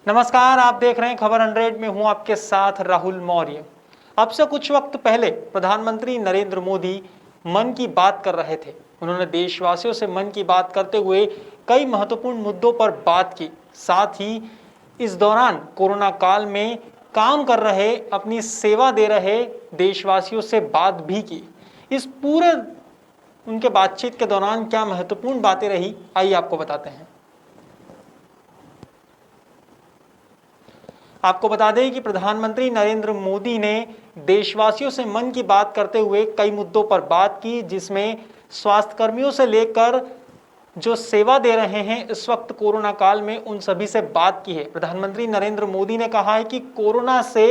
नमस्कार, आप देख रहे हैं खबर 100 में हूं आपके साथ राहुल मौर्य। अब से कुछ वक्त पहले प्रधानमंत्री नरेंद्र मोदी मन की बात कर रहे थे। उन्होंने देशवासियों से मन की बात करते हुए कई महत्वपूर्ण मुद्दों पर बात की। साथ ही इस दौरान कोरोना काल में काम कर रहे, अपनी सेवा दे रहे देशवासियों से बात भी की। इस पूरे उनके बातचीत के दौरान क्या महत्वपूर्ण बातें रही, आइए आपको बताते हैं। आपको बता दें कि प्रधानमंत्री नरेंद्र मोदी ने देशवासियों से मन की बात करते हुए कई मुद्दों पर बात की, जिसमें स्वास्थ्य कर्मियों से लेकर जो सेवा दे रहे हैं इस वक्त कोरोना काल में, उन सभी से बात की है। प्रधानमंत्री नरेंद्र मोदी ने कहा है कि कोरोना से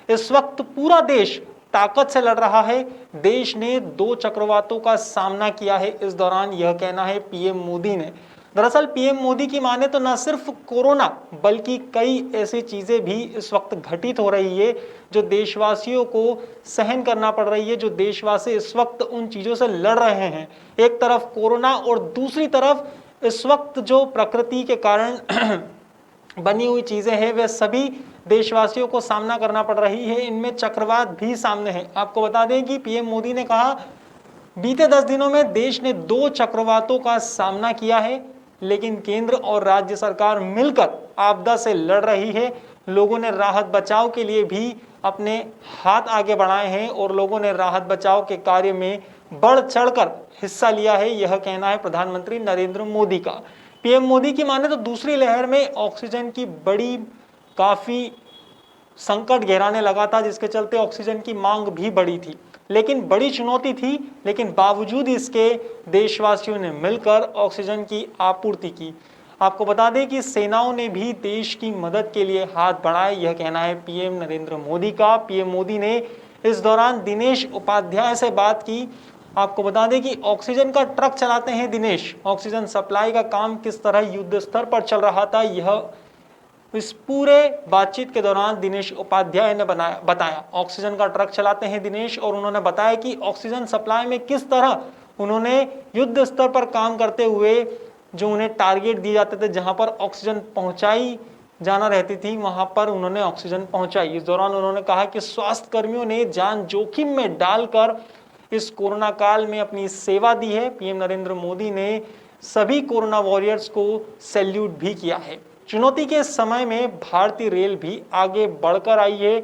इस वक्त पूरा देश ताकत से लड़ रहा है। देश ने 2 चक्रवातों का सामना किया है इस दौरान, यह कहना है पीएम मोदी ने। दरअसल पीएम मोदी की माने तो न सिर्फ कोरोना बल्कि कई ऐसी चीजें भी इस वक्त घटित हो रही है जो देशवासियों को सहन करना पड़ रही है, जो देशवासी इस वक्त उन चीजों से लड़ रहे हैं। एक तरफ कोरोना और दूसरी तरफ इस वक्त जो प्रकृति के कारण बनी हुई चीजें हैं वे सभी देशवासियों को सामना करना पड़ रही है। इनमें चक्रवात भी सामने है। आपको बता दें कि पीएम मोदी ने कहा बीते 10 दिनों में देश ने 2 चक्रवातों का सामना किया है, लेकिन केंद्र और राज्य सरकार मिलकर आपदा से लड़ रही है। लोगों ने राहत बचाव के लिए भी अपने हाथ आगे बढ़ाए हैं और लोगों ने राहत बचाव के कार्य में बढ़ चढ़कर हिस्सा लिया है, यह कहना है प्रधानमंत्री नरेंद्र मोदी का। पीएम मोदी की माने तो दूसरी लहर में ऑक्सीजन की बड़ी काफी संकट गहराने लगा था, जिसके चलते ऑक्सीजन की मांग भी बढ़ी थी। लेकिन बड़ी चुनौती थी, लेकिन बावजूद इसके देशवासियों ने मिलकर ऑक्सीजन की आपूर्ति की। आपको बता दें कि सेनाओं ने भी देश की मदद के लिए हाथ बढ़ाए, यह कहना है पीएम नरेंद्र मोदी का। पीएम मोदी ने इस दौरान दिनेश उपाध्याय से बात की। आपको बता दें कि ऑक्सीजन का ट्रक चलाते हैं दिनेश। ऑक्सीजन सप्लाई का काम किस तरह युद्ध स्तर पर चल रहा था, यह इस पूरे बातचीत के दौरान दिनेश उपाध्याय ने बताया। ऑक्सीजन का ट्रक चलाते हैं दिनेश और उन्होंने बताया कि ऑक्सीजन सप्लाई में किस तरह उन्होंने युद्ध स्तर पर काम करते हुए जो उन्हें टारगेट दिए जाते थे, जहां पर ऑक्सीजन पहुंचाई जाना रहती थी, वहां पर उन्होंने ऑक्सीजन पहुंचाई। इस दौरान उन्होंने कहा कि स्वास्थ्य कर्मियों ने जान जोखिम में डालकर इस कोरोना काल में अपनी सेवा दी है। पीएम नरेंद्र मोदी ने सभी कोरोना वॉरियर्स को सैल्यूट भी किया है। चुनौती के समय में भारतीय रेल भी आगे बढ़कर आई है।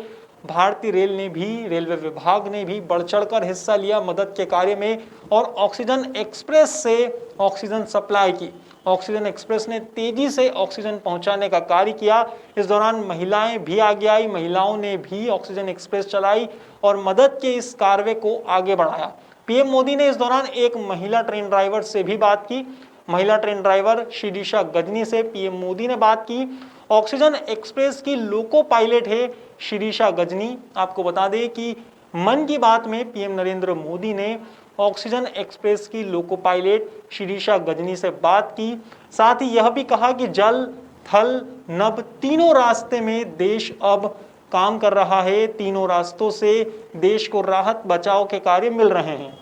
भारतीय रेल ने भी, रेलवे विभाग ने भी बढ़ चढ़कर हिस्सा लिया मदद के कार्य में और ऑक्सीजन एक्सप्रेस से ऑक्सीजन सप्लाई की। ऑक्सीजन एक्सप्रेस ने तेजी से ऑक्सीजन पहुंचाने का कार्य किया। इस दौरान महिलाएं भी आगे आई, महिलाओं ने भी ऑक्सीजन एक्सप्रेस चलाई और मदद के इस कार्य को आगे बढ़ाया। पीएम मोदी ने इस दौरान एक महिला ट्रेन ड्राइवर से भी बात की। महिला ट्रेन ड्राइवर शिरीषा गजनी से पीएम मोदी ने बात की। ऑक्सीजन एक्सप्रेस की लोको पायलट है शिरीषा गजनी। आपको बता दें कि मन की बात में पीएम नरेंद्र मोदी ने ऑक्सीजन एक्सप्रेस की लोको पायलट शिरीषा गजनी से बात की। साथ ही यह भी कहा कि जल, थल, नभ तीनों रास्ते में देश अब काम कर रहा है। तीनों रास्तों से देश को राहत बचाव के कार्य मिल रहे हैं।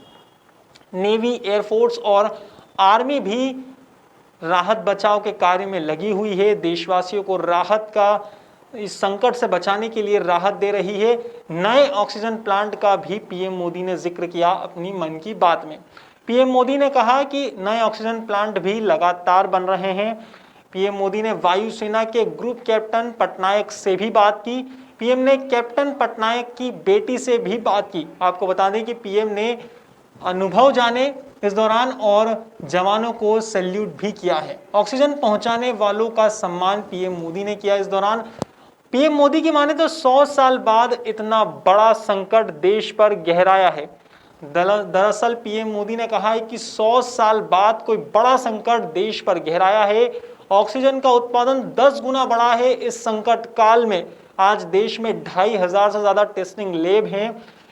नेवी, एयरफोर्स और आर्मी भी राहत बचाव के कार्य में लगी हुई है। देशवासियों को राहत का, इस संकट से बचाने के लिए राहत दे रही है। नए ऑक्सीजन प्लांट का भी पीएम मोदी ने जिक्र किया अपनी मन की बात में। पीएम मोदी ने कहा कि नए ऑक्सीजन प्लांट भी लगातार बन रहे हैं। पीएम मोदी ने वायुसेना के ग्रुप कैप्टन पटनायक से भी बात की। पीएम ने कैप्टन पटनायक की बेटी से भी बात की। आपको बता दें कि पीएम ने अनुभव जाने इस दौरान और जवानों को सैल्यूट भी किया है। ऑक्सीजन पहुंचाने वालों का सम्मान पीएम मोदी ने किया। इस दौरान पीएम मोदी की माने तो 100 साल बाद इतना बड़ा संकट देश पर गहराया है। दरअसल पीएम मोदी ने कहा है कि 100 साल बाद कोई बड़ा संकट देश पर गहराया है। ऑक्सीजन का उत्पादन 10 गुना बढ़ा है इस संकट काल में। आज देश में 2500 से ज्यादा टेस्टिंग लैब हैं।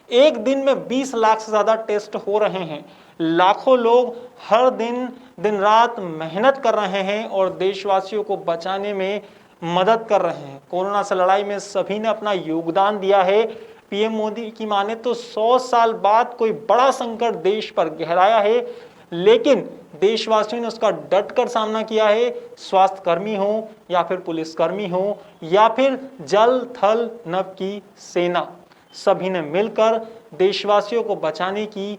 एक दिन में 20 लाख से ज्यादा टेस्ट हो रहे हैं। लाखों लोग हर दिन दिन रात मेहनत कर रहे हैं और देशवासियों को बचाने में मदद कर रहे हैं। कोरोना से लड़ाई में सभी ने अपना योगदान दिया है। पीएम मोदी की माने तो 100 साल बाद कोई बड़ा संकट देश पर गहराया है, लेकिन देशवासियों ने उसका डटकर सामना किया है। स्वास्थ्य कर्मी हो या फिर पुलिसकर्मी हो या फिर जल थल नभ की सेना, सभी ने मिलकर देशवासियों को बचाने की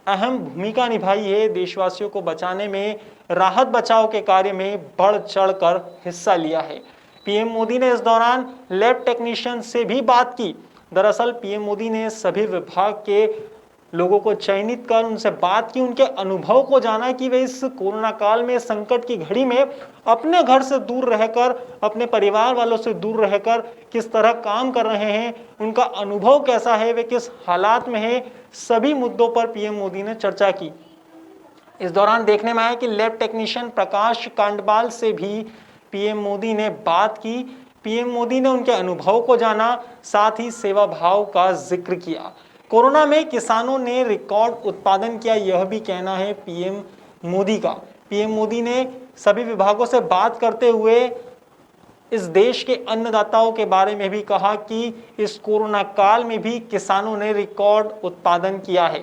अहम भूमिका निभाई है। देशवासियों को बचाने में, राहत बचाव के कार्य में बढ़ चढ़कर हिस्सा लिया है। पीएम मोदी ने इस दौरान लैब टेक्नीशियन से भी बात की। दरअसल पीएम मोदी ने सभी विभाग के लोगों को चयनित कर उनसे बात की, उनके अनुभव को जाना कि वे इस कोरोना काल में, संकट की घड़ी में अपने घर से दूर रहकर, अपने परिवार वालों से दूर रहकर किस तरह काम कर रहे हैं, उनका अनुभव कैसा है, वे किस हालात में है। सभी मुद्दों पर पीएम मोदी ने चर्चा की। इस दौरान देखने में आया कि लैब टेक्नीशियन प्रकाश कांडपाल से भी पीएम मोदी ने बात की। पीएम मोदी ने उनके अनुभव को जाना, साथ ही सेवा भाव का जिक्र किया। कोरोना में किसानों ने रिकॉर्ड उत्पादन किया, यह भी कहना है पीएम मोदी का। पीएम मोदी ने सभी विभागों से बात करते हुए इस देश के अन्नदाताओं के बारे में भी कहा कि इस कोरोना काल में भी किसानों ने रिकॉर्ड उत्पादन किया है।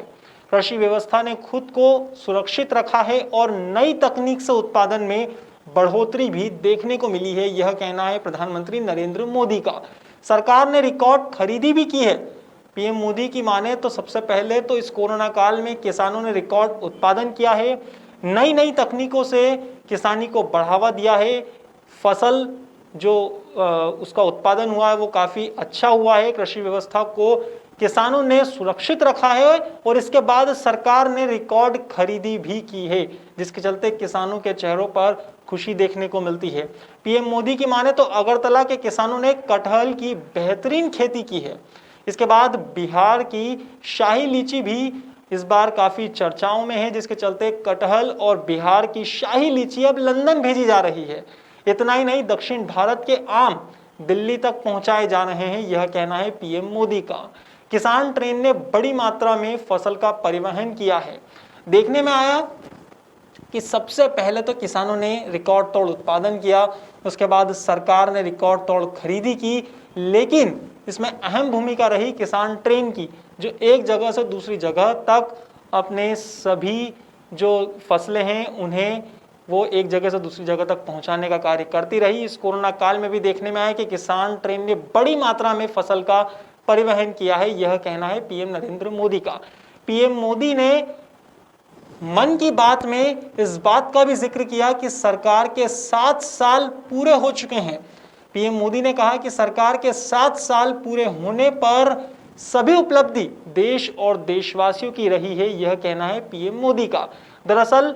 कृषि व्यवस्था ने खुद को सुरक्षित रखा है और नई तकनीक से उत्पादन में बढ़ोतरी भी देखने को मिली है, यह कहना है प्रधानमंत्री नरेंद्र मोदी का। सरकार ने रिकॉर्ड खरीदी भी की है। पीएम मोदी की माने तो सबसे पहले तो इस कोरोना काल में किसानों ने रिकॉर्ड उत्पादन किया है, नई नई तकनीकों से किसानी को बढ़ावा दिया है। फसल जो उसका उत्पादन हुआ है वो काफ़ी अच्छा हुआ है। कृषि व्यवस्था को किसानों ने सुरक्षित रखा है और इसके बाद सरकार ने रिकॉर्ड खरीदी भी की है, जिसके चलते किसानों के चेहरों पर खुशी देखने को मिलती है। पीएम मोदी की माने तो अगरतला के किसानों ने कटहल की बेहतरीन खेती की है। इसके बाद बिहार की शाही लीची भी इस बार काफ़ी चर्चाओं में है, जिसके चलते कटहल और बिहार की शाही लीची अब लंदन भेजी जा रही है। इतना ही नहीं, दक्षिण भारत के आम दिल्ली तक पहुंचाए जा रहे हैं, यह कहना है पीएम मोदी का। किसान ट्रेन ने बड़ी मात्रा में फसल का परिवहन किया है। देखने में आया कि सबसे पहले तो किसानों ने रिकॉर्ड तोड़ उत्पादन किया, उसके बाद सरकार ने रिकॉर्ड तोड़ खरीदी की, लेकिन इसमें अहम भूमिका रही किसान ट्रेन की, जो एक जगह से दूसरी जगह तक अपने सभी जो फसलें हैं उन्हें वो एक जगह से दूसरी जगह तक पहुंचाने का कार्य करती रही। इस कोरोना काल में भी देखने में आया कि किसान ट्रेन ने बड़ी मात्रा में फसल का परिवहन किया है, यह कहना है पीएम नरेंद्र मोदी का। पीएम मोदी ने मन की बात में इस बात का भी जिक्र किया कि सरकार के 7 साल पूरे हो चुके हैं। पीएम मोदी ने कहा कि सरकार के 7 साल पूरे होने पर सभी उपलब्धि देश और देशवासियों की रही है, यह कहना है पीएम मोदी का। दरअसल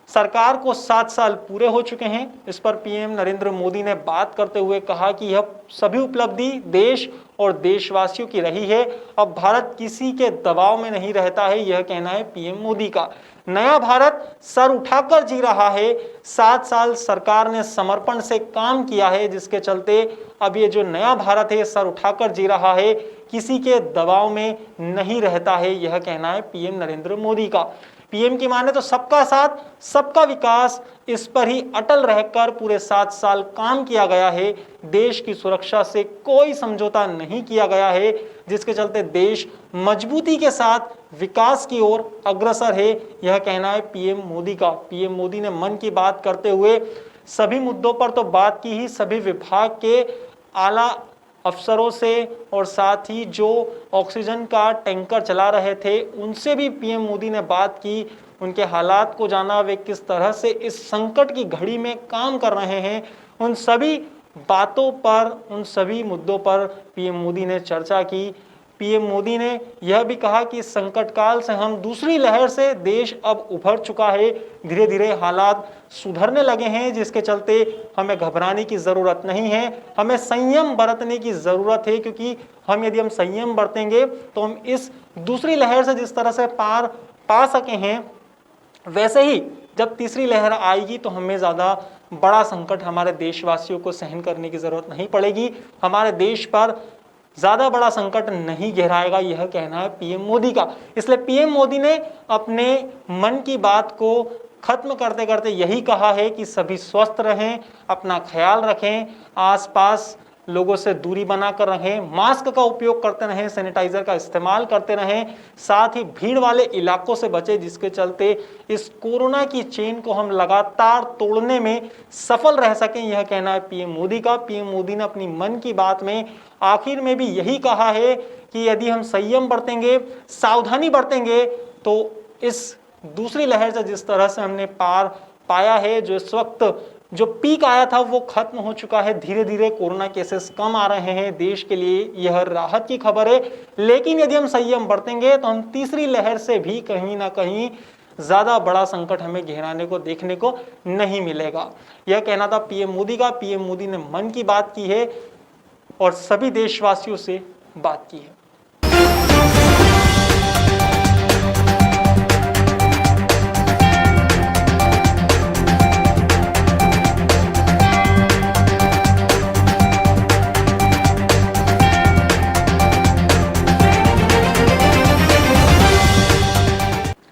सरकार को 7 साल पूरे हो चुके हैं। इस पर पीएम नरेंद्र मोदी ने बात करते हुए कहा कि यह सभी उपलब्धि देश और देशवासियों की रही है। अब भारत किसी के दबाव में नहीं रहता है, यह कहना है पीएम मोदी का। नया भारत सर उठाकर जी रहा है। 7 साल सरकार ने समर्पण से काम किया है, जिसके चलते अब ये जो नया भारत है सर उठाकर जी रहा है, किसी के दबाव में नहीं रहता है, यह कहना है पीएम नरेंद्र मोदी का। पीएम की माने तो सबका साथ सबका विकास, इस पर ही अटल रहकर पूरे 7 साल काम किया गया है। देश की सुरक्षा से कोई समझौता नहीं किया गया है, जिसके चलते देश मजबूती के साथ विकास की ओर अग्रसर है, यह कहना है पीएम मोदी का। पीएम मोदी ने मन की बात करते हुए सभी मुद्दों पर तो बात की ही, सभी विभाग के आला अफसरों से और साथ ही जो ऑक्सीजन का टैंकर चला रहे थे उनसे भी पीएम मोदी ने बात की, उनके हालात को जाना, वे किस तरह से इस संकट की घड़ी में काम कर रहे हैं। उन सभी बातों पर, उन सभी मुद्दों पर पीएम मोदी ने चर्चा की। पीएम मोदी ने यह भी कहा कि इस संकट काल से हम दूसरी लहर से देश अब उभर चुका है, धीरे धीरे हालात सुधरने लगे हैं, जिसके चलते हमें घबराने की ज़रूरत नहीं है, हमें संयम बरतने की ज़रूरत है, क्योंकि यदि हम संयम बरतेंगे तो हम इस दूसरी लहर से जिस तरह से पार पा सके हैं, वैसे ही जब तीसरी लहर आएगी तो हमें ज़्यादा बड़ा संकट हमारे देशवासियों को सहन करने की ज़रूरत नहीं पड़ेगी, हमारे देश पर ज़्यादा बड़ा संकट नहीं गहराएगा, यह कहना है पीएम मोदी का। इसलिए पीएम मोदी ने अपने मन की बात को खत्म करते करते यही कहा है कि सभी स्वस्थ रहें, अपना ख्याल रखें, आसपास लोगों से दूरी बनाकर रहें, मास्क का उपयोग करते रहें, सैनिटाइजर का इस्तेमाल करते रहें, साथ ही भीड़ वाले इलाकों से बचें, जिसके चलते इस कोरोना की चेन को हम लगातार तोड़ने में सफल रह सकें। यह कहना है पीएम मोदी का। पीएम मोदी ने अपनी मन की बात में आखिर में भी यही कहा है कि यदि हम संयम बरतेंगे, सावधानी बरतेंगे, तो इस दूसरी लहर से जिस तरह से हमने पार पाया है, जो इस वक्त जो पीक आया था वो खत्म हो चुका है, धीरे धीरे कोरोना केसेस कम आ रहे हैं, देश के लिए यह राहत की खबर है। लेकिन यदि हम संयम बरतेंगे तो हम तीसरी लहर से भी कहीं ना कहीं ज्यादा बड़ा संकट हमें घेराने को देखने को नहीं मिलेगा। यह कहना था पीएम मोदी का। पीएम मोदी ने मन की बात की है और सभी देशवासियों से बात की है।